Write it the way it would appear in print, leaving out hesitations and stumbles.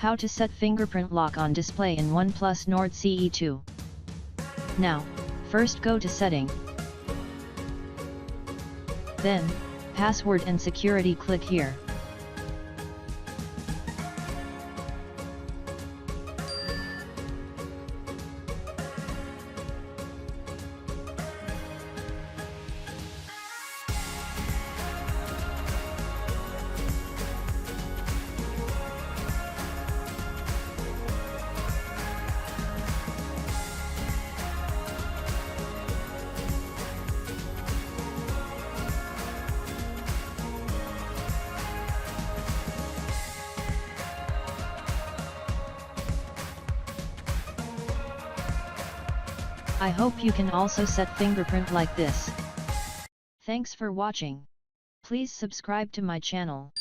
How to set fingerprint lock on display in Oneplus Nord CE 2. Now, first go to Setting. Then, Password and Security, click here. I hope you can also set fingerprint like this. Thanks for watching. Please subscribe to my channel.